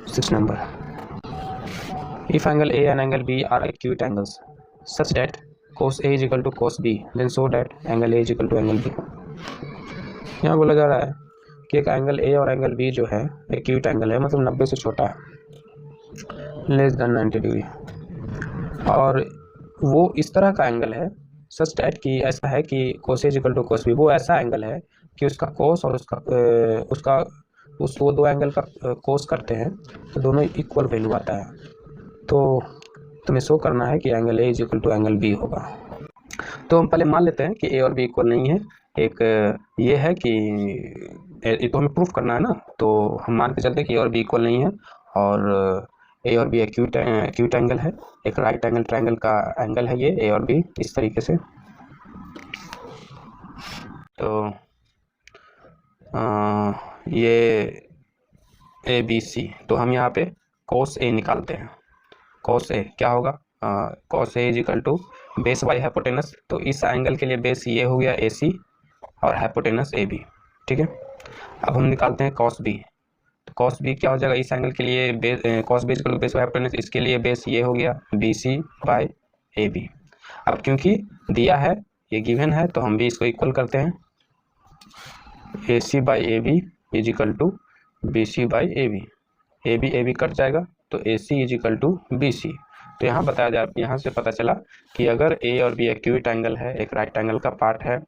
6 number. If angle A and angle B are acute angles such that cos A is equal to cos B, then show that angle A is equal to angle B. यहाँ बोला जा रहा है कि एक angle A और angle B जो है एक्यूट एंगल है, मतलब 90 से छोटा है, लेस देन 90 डिग्री, और वो इस तरह का एंगल है सच डैट कि ऐसा है कि cos A is equal to cos B, वो ऐसा एंगल है कि उसका cos और वो दो एंगल का cos करते हैं तो दोनों इक्वल वैल्यू आता है। तो तुम्हें शो करना है कि angle A is equal to angle B होगा। तो हम पहले मान लेते हैं कि A और B इक्वल नहीं है। एक ये है कि ये तो हमें प्रूफ करना है ना, तो हम मान के चलते हैं कि A और B इक्वल नहीं है, और A और B एक्यूट एंगल है, एक राइट एंगल ट्रायंगल का एंगल है ये A और B इस तरीके से। तो ये ABC, तो हम यहाँ पे cos A निकालते हैं। cos A क्या होगा, cos A is equal to base by hypotenuse, तो इस एंगल के लिए बेस ये हो गया AC और हाइपोटेनस AB, ठीक है। अब हम निकालते हैं cos B, तो cos B क्या हो जाएगा, इस एंगल के लिए base cos B is equal to base by hypotenuse, इसके लिए बेस ये हो गया BC बाई AB। अब क्योंकि दिया है, ये गिवन है, तो हम भी इसको इक्वल करते हैं, AC by AB is equal to BC by AB, AB cut जाएगा तो AC is equal to BC। तो यहाँ से पता चला कि अगर A और B एक्यूट एंगल है, एक राइट एंगल का पार्ट है,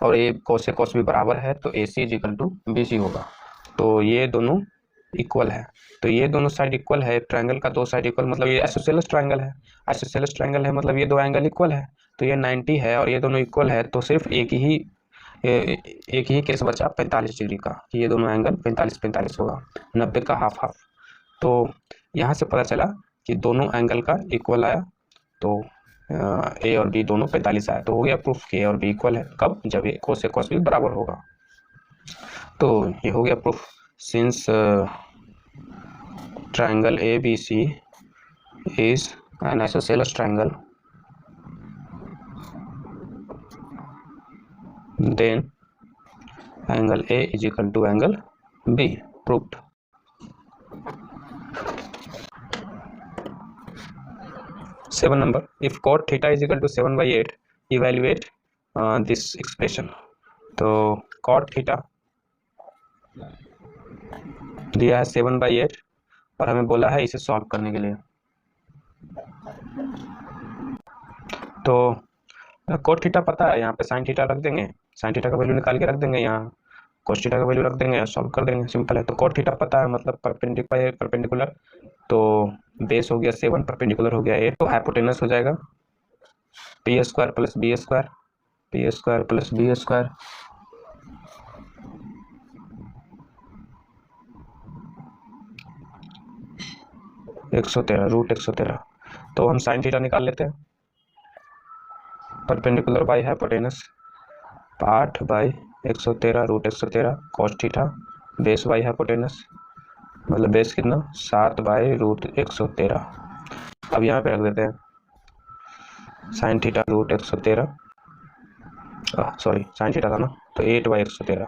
और A cos A cos B बराबर है, तो AC is equal to BC होगा। तो ये दोनों इक्वल है, तो ये दोनों साइड इक्वल है, एक ट्रायंगल का दो साइड इक्वल, मतलब ये आइसोसेलेस ट्रायंगल है, आइसोसेलेस ट्रायंगल है मतलब ये दो एंगल इक्वल है, तो ये 90 है और ये दोनों इक्वल है, तो सिर्फ एक ही केस बचा 45 डिग्री का, ये दोनों एंगल 45 होगा, 90 का हाफ हाफ। तो यहाँ से पता चला कि दोनों एंगल का इक्वल आया, तो A और B दोनों 45 आया, तो हो गया प्रूफ कि A और B इक्वल है। कब, जब A cos A cos B बराबर होगा। तो ये हो गया proof, since triangle ABC is an isosceles triangle, then angle A is equal to angle B, proved. Seven number, if cot theta is equal to 7/8, evaluate this expression. तो cot theta दिया है 7/8 और हमें बोला है इसे सॉल्व करने के लिए। तो cot थीटा पता है, यहाँ पे sin थीटा रख देंगे, sin थीटा का वैल्यू निकाल के रख देंगे, यहाँ cos थीटा का वैल्यू रख देंगे और सॉल्व कर देंगे, सिंपल है। तो cot थीटा पता है, मतलब परपेंडिकुलर, तो बेस हो गया 7, परपेंडिकुलर हो गया 8, तो हाइपोटेनस हो जाएगा p² plus b² p² plus b², √113। तो हम sin थीटा निकाल लेते हैं, perpendicular by hypotenuse 8 by 113 √113 cos theta, base by hypotenuse मतलब बेस कितना 7 बाई √113। अब यहाँ पे रख देते हैं sin theta √113, sorry sin theta था ना, तो 8 बाई 113।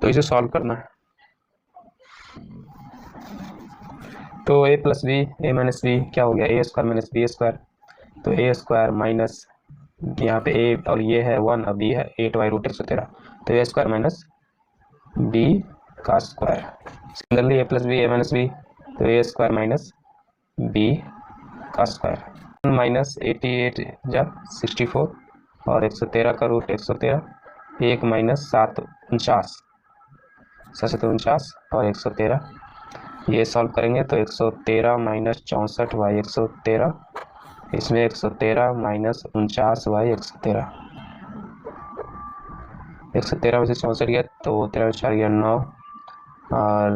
तो इसे सॉल्व करना है, तो a plus B a minus B क्या हो गया, a² माइनस b², तो a² माइनस यहाँ पे a और ये है 1 और b है 8 बाई √113, तो a² माइनस b का square. Similarly a plus B a minus B, तो a² माइनस b का स्क्वायर, माइनस 88 जा 64 और 113 का √113, 1 माइनस 7 49 और 113, ये सॉल्व करेंगे तो 113 माइनस 64 बाई 113, इसमें 113 माइनस 49 बाई 113, 113 में से 64 गया तो 13 में 4 गया 9 और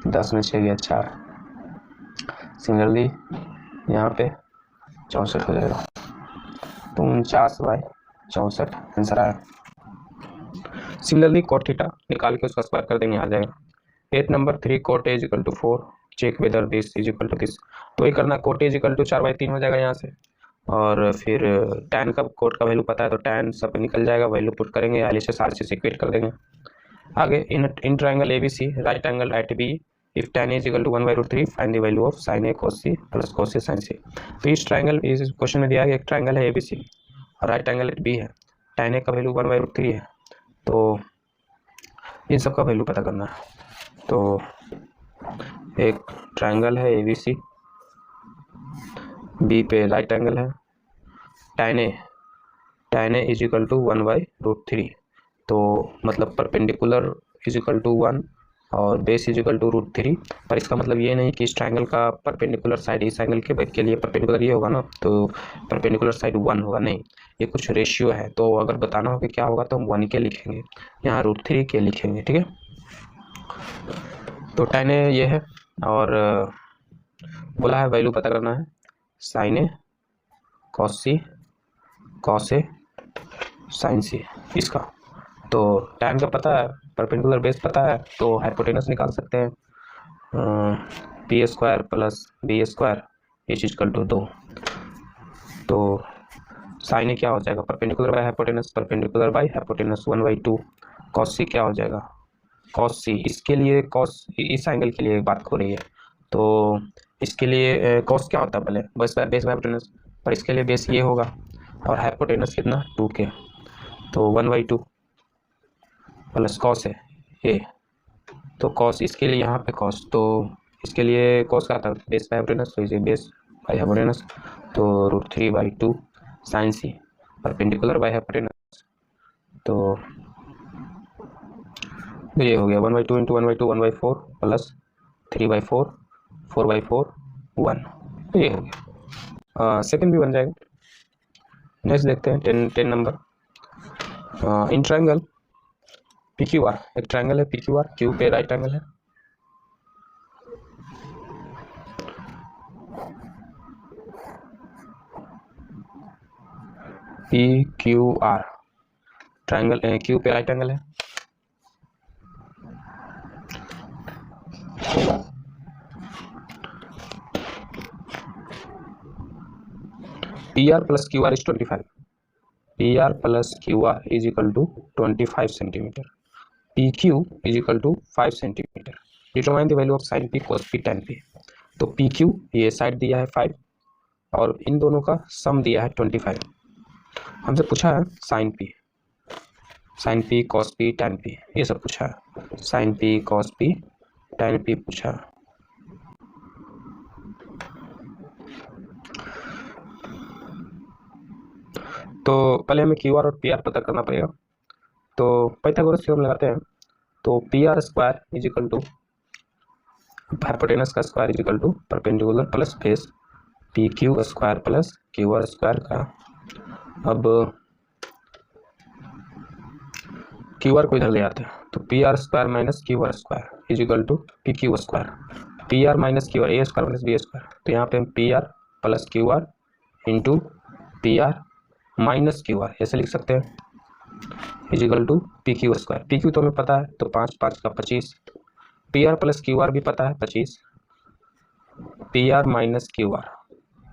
10 में 6 गया 4। सिमिलरली यहाँ पे 64 हो जाएगा, तो 49 बाई 64 आंसर आया। सिमिलरली cot थीटा निकाल के उसका स्क्वायर कर देंगे, आ जाएगा। 8 number 3 cot A is equal to 4, check whether this is equal to this. तो ये करना, cot A is equal to 4/3 हो जाएगा यहाँ से, और फिर tan का cot का वैल्यू पता है, तो tan सब निकल जाएगा, वैल्यू पुट करेंगे, LHS RHS इक्वेट कर देंगे। आगे in triangle ABC right angle at B if tan A equal to 1/√3 find the value of sin A cos C plus cos A sin C। तो इस triangle इस question में दिया है एक ट्राइंगल है ABC और राइट एंगल एट B है, tan A का वैल्यू 1/√3 है, तो इन सब का वैल्यू पता करना है। तो एक ट्राइंगल है ABC, B पे राइट एंगल है, tan A is equal to 1/√3, तो मतलब परपेंडिकुलर इज इक्वल टू 1 और बेस इज इक्वल टू √3। पर इसका मतलब ये नहीं कि इस ट्राइंगल का परपेंडिकुलर साइड इस एंगल के लिए परपेंडिकुलर ये होगा ना, तो परपेंडिकुलर साइड 1 होगा, नहीं, ये कुछ रेशियो है। तो अगर बताना हो कि क्या होगा तो हम 1 के लिखेंगे, यहाँ √3 के लिखेंगे, ठीक है। तो tan A ये है और बोला है वैल्यू पता करना है sin A cos A sin C इसका। तो tan का पता है, परपेंडिकुलर बेस पता है, तो हाइपोटेनस निकाल सकते हैं, p² plus b² is equal to 2। तो साइन क्या हो जाएगा, perpendicular by hypotenuse, perpendicular by hypotenuse 1/2। cos C क्या हो जाएगा, cos C इसके लिए cos इस एंगल के लिए बात हो रही है, तो इसके लिए cos क्या होता है पहले, बेस बाय हाइपोटेनस, पर इसके लिए बेस ये होगा और हाइपोटेनस कितना 2k, तो 1/2 प्लस cos है ये, तो cos इसके लिए यहाँ पे cos, तो इसके लिए cos का था बेस बाय हाइपोटेनस, तो इसे बेस बाय हाइपोटेनस, तो √3/2 sin C perpendicular by hypotenuse, तो ये हो गया 1/2 इंटू 1/2 1/4 प्लस 3/4 4/4 1, तो ये हो गया। सेकंड भी बन जाएगा। नेक्स्ट देखते हैं 10 नंबर। इन ट्राइंगल PQR, एक ट्राइंगल है PQR, Q पे राइट एंगल है, PQR ट्राइंगल Q पे राइट एंगल है, PR plus QR is 25, PR plus QR is equal to 25 centimetre, PQ is equal to 5 centimetre. Determine the value of sin P cos P tan P। तो PQ ये side दिया है 5 और इन दोनों का सम दिया है 25। हमसे पूछा है sin P cos P tan P, ये सब पूछा है, sin P cos P tan P पूछा है। तो पहले हमें QR और PR पता करना पड़ेगा, तो पाइथागोरस थ्योरम लगाते हैं। तो PR² is equal to hypotenuse का square is equal to perpendicular plus base PQ² plus QR² का। अब QR को इधर ले आते हैं, तो PR² minus QR² is equal to PQ², PR minus QR A² minus B², तो यहाँ पे हम PR plus QR into PR minus QR ऐसे लिख सकते हैं, is equal to PQ²। PQ तो हमें पता है, तो 5 5 का 25, PR प्लस QR भी पता है 25, PR minus QR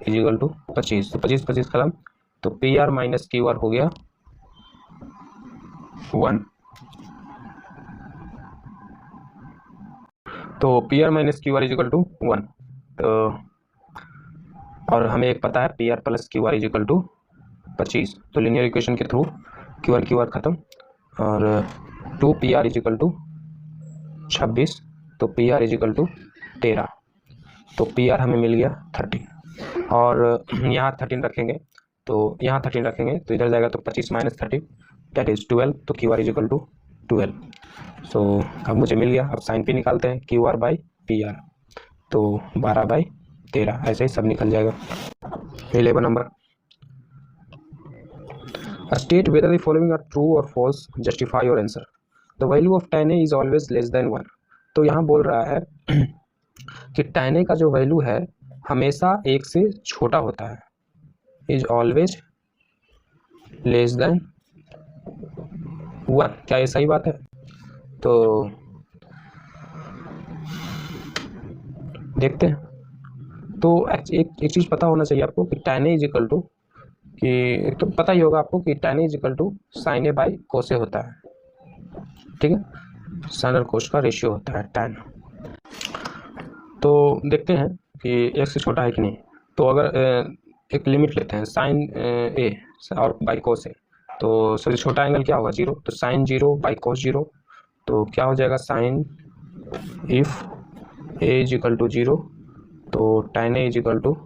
is equal to 25, तो 25 25 कलम, तो PR माइनस QR हो गया 1, तो PR minus QR is equal to 1। तो और हमें एक पता है PR plus QR is equal to 25, तो लीनियर इक्वेशन के थ्रू QR खत्म, और 2PR इज इक्वल टू 26, तो PR इज इक्वल टू 13, तो PR हमें मिल गया 30, और यहाँ 13 रखेंगे, तो यहाँ 13 रखेंगे तो इधर जाएगा, तो 25 माइनस 30 दैट इज 12, तो QR इज इक्वल टू 12। सो अब मुझे मिल गया। अब साइन P निकालते हैं, QR बाई PR, तो 12/13, ऐसे ही सब निकल जाएगा। 11 number, state whether the following are true और false, justify your answer. The value of tan A is always less than 1। तो यहाँ बोल रहा है कि tan A का जो वैल्यू है हमेशा 1 से छोटा होता है, इज ऑलवेज लेस देन 1। क्या ये सही बात है? तो देखते हैं। तो एक चीज़ पता होना चाहिए आपको कि tan A is equal to, कि एक तो पता ही होगा आपको कि tan A is equal to sin A by cos A होता है, ठीक है। साइन और कोस का रेशियो होता है tan। तो देखते हैं कि एक से छोटा है कि नहीं। तो अगर एक लिमिट लेते हैं साइन ए और बाई कोस ए, तो सबसे छोटा एंगल क्या होगा 0, तो साइन 0 बाई कोस 0, तो क्या हो जाएगा sine if A is equal to 0, तो tan A is equal to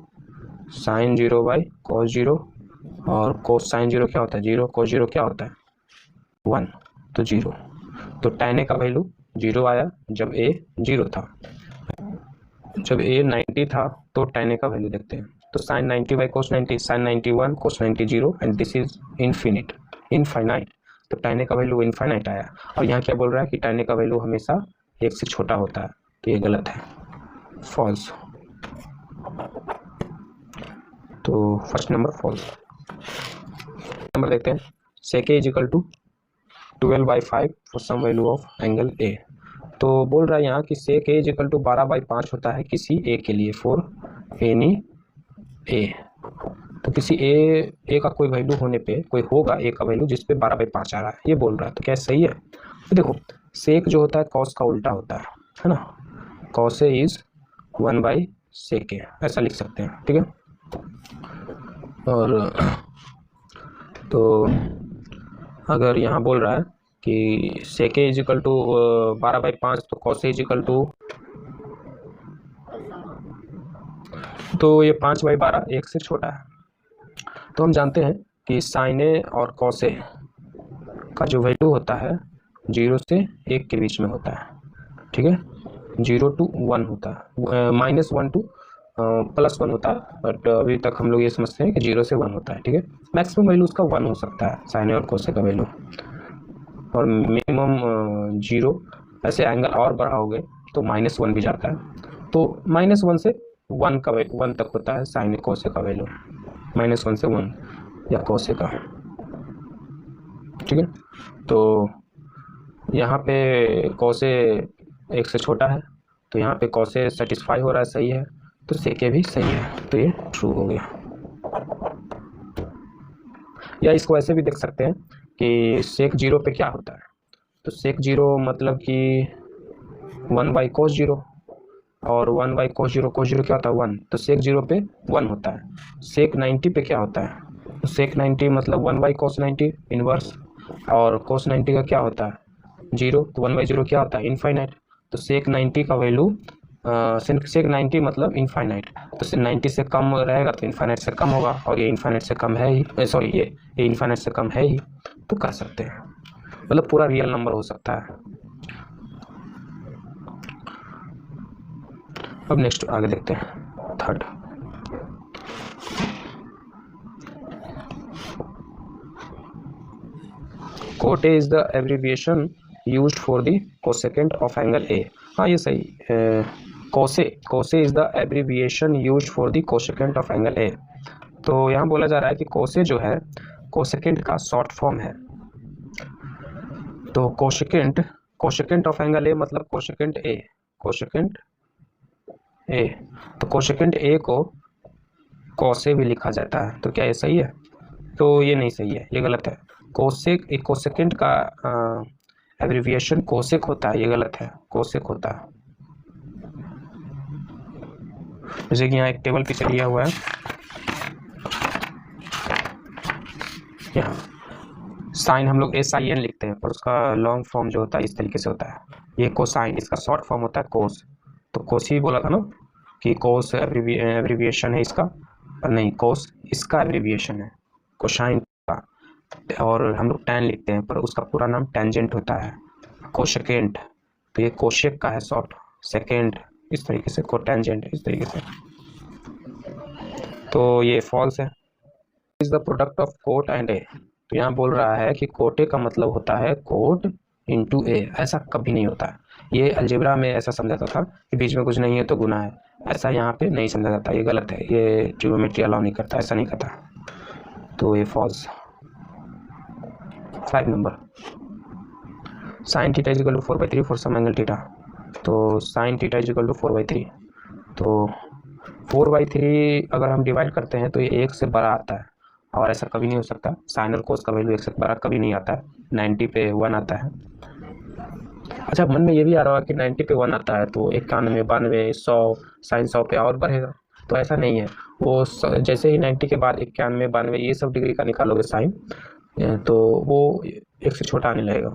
sine 0 by cos 0, और कोस साइन 0 क्या होता है 0, कोस 0 क्या होता है 1, तो 0। तो tan ए का वैल्यू 0 आया जब ए 0 था। जब ए 90 था तो tan ए का वैल्यू देखते हैं, तो sine 90 by cos 90, sine 91 cos 90 0, and this is infinite, तो tan ए का वैल्यू इनफाइनाइट आया। और यहाँ क्या बोल रहा है कि tan ए का वैल्यू हमेशा 1 से छोटा होता है, तो ये गलत है, फॉल्स। तो फर्स्ट नंबर फॉल्स। नंबर देखते हैं, sec is equal to 12/5 for some value of angle A. तो बोल रहा है यहाँ कि sec A is equal to 12/5 होता है किसी ए के लिए, फॉर एनी ए। तो किसी ए का कोई वैल्यू होने पे, कोई होगा ए का वैल्यू जिस पे 12/5 आ रहा है, ये बोल रहा है। तो क्या सही है? तो देखो सेक जो होता है कॉस का उल्टा होता है ना, कॉस ए इज 1/sec ए, ऐसा लिख सकते हैं, ठीक है। और तो अगर यहाँ बोल रहा है कि sec A is equal to 12/5, तो cos A is equal to, तो ये 5/12 1 से छोटा है। तो हम जानते हैं कि साइन ए और कॉस ए का जो वैल्यू होता है 0 से 1 के बीच में होता है, ठीक है। 0 to 1 होता है, -1 to +1 होता है, बट अभी तक हम लोग ये समझते हैं कि 0 से 1 होता है, ठीक है। मैक्सिमम वैल्यू उसका 1 हो सकता है साइन ए और कोस ए का वैल्यू, और मिनिमम 0। ऐसे एंगल और बढ़ाओगे तो -1 भी जाता है, तो -1 से 1 का 1 तक होता है साइन ए कोस ए का वैल्यू, -1 से 1 या कोस ए का, ठीक है। तो यहाँ पे कोस ए 1 से छोटा है, तो यहाँ पे कॉस ए सेटिस्फाई हो रहा है, सही है, तो सेक ए भी सही है, तो ये ट्रू हो गया। या इसको ऐसे भी देख सकते हैं कि सेक 0 पे क्या होता है, तो सेक 0 मतलब कि 1/cos 0, और 1/cos 0, cos 0 क्या होता है 1, तो सेक 0 पे 1 होता है। सेक 90 पे क्या होता है, तो सेक 90 मतलब 1/cos 90 इनवर्स, और cos 90 का क्या होता है 0, तो 1/0 क्या होता है इनफाइनाइट, तो सेक 90 का वैल्यू सेक 90 मतलब इनफाइनाइट, तो 90 से कम रहेगा तो इनफाइनाइट से कम होगा, और ये इनफाइनाइट से कम है ही, सॉरी ये इनफाइनाइट से कम है ही, तो कर सकते हैं, मतलब पूरा रियल नंबर हो सकता है। अब नेक्स्ट आगे देखते हैं, third. Cot A is the abbreviation used for the cosecant of angle ए। हाँ ये सही, कोसे is the abbreviation used for the cosecant of angle A. तो यहाँ बोला जा रहा है कि कोसे जो है कोसेकेंट का शॉर्ट फॉर्म है, तो कोसेकेंट ऑफ एंगल ए मतलब कोसेकेंट ए, तो कोसेकेंट ए को कोसे भी लिखा जाता है, तो क्या ये सही है? तो ये नहीं सही है, ये गलत है। कोसेकेंट का एब्रिविएशन कोसेक होता है, ये गलत है, कोसेक होता है। जैसे कि यहाँ एक टेबल पीछे दिया हुआ है, यहाँ साइन हम लोग SIN लिखते हैं, पर उसका लॉन्ग फॉर्म जो होता है इस तरीके से होता है, ये कोसाइन, इसका शॉर्ट फॉर्म होता है कोस, तो कोस ही बोला था ना कि कोस एब्रिविएशन है इसका, पर नहीं, कोस इसका एब्रिविएशन है कोसाइन का, और हम लोग टैन लिखते हैं, पर उसका पूरा नाम टेंजेंट होता है कोसेकेंट, तो ये कोशेक का है शॉर्ट, सेकेंड इस तरीके से, कोटेंजेंट इस तरीके से, तो ये फॉल्स है। Is the product of cot and A, तो यहाँ बोल रहा है कि कोटे का मतलब होता है कोट इंटू ए, ऐसा कभी नहीं होता है। ये अलजेब्रा में ऐसा समझा जाता था कि बीच में कुछ नहीं है तो गुना है, ऐसा यहाँ पे नहीं समझा जाता, ये गलत है, ये ज्योमेट्री अलाउ नहीं करता, ऐसा नहीं करता, तो ये false. 5 number, sine theta is equal to 4/3 for some angle theta, तो sine theta is equal to 4/3, तो 4/3 अगर हम डिवाइड करते हैं तो ये 1 से बड़ा आता है, और ऐसा कभी नहीं हो सकता, साइन और कोस का वैल्यू 1 से बड़ा कभी नहीं आता है, 90 पे 1 आता है, अच्छा, मन में ये भी आ रहा है कि 90 पे 1 आता है तो 91, 92, 100, साइन 100 पे और बढ़ेगा। तो ऐसा नहीं है, वो जैसे ही 90 के बाद 91, 92 ये सब डिग्री का निकालोगे साइन, तो वो 1 से छोटा आने लगेगा।